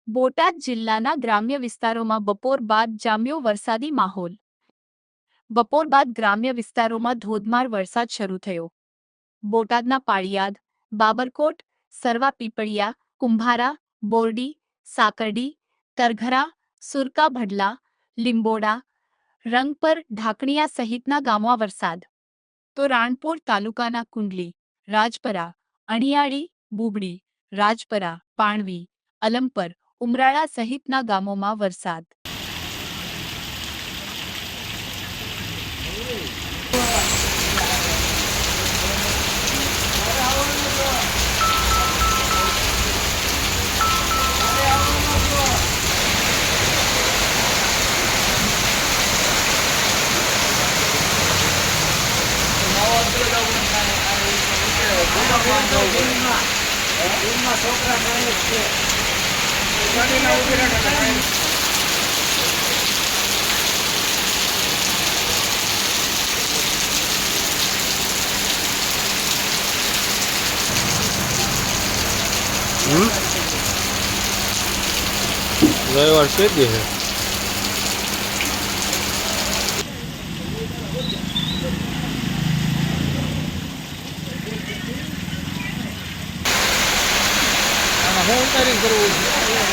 બોટાદ જિલ્લાના ગ્રામ્ય વિસ્તારોમાં બપોર બાદ જામ્યો વરસાદી માહોલ। બપોર બાદ ગ્રામ્ય વિસ્તારોમાં ધોધમાર વરસાદ શરૂ થયો। બોટાદના પાળિયાદ, બાબરકોટ, સરવા પીપળિયા, કુંભારા, બોરડી, સાકરડી, તરઘરા, સુરકા ભડલા, લીંબોડા, રંગપર, ઢાકણિયા સહિતના ગામોમાં વરસાદ। તો રાણપુર તાલુકાના કુંડલી, રાજપરા, અણિયાળી, બુબડી, રાજપરા, પાણવી, અલમપર, ઉમરાળા સહિતના ગામોમાં વરસાદ। રવિવાર છે દી છે હું ઉતારી કરવું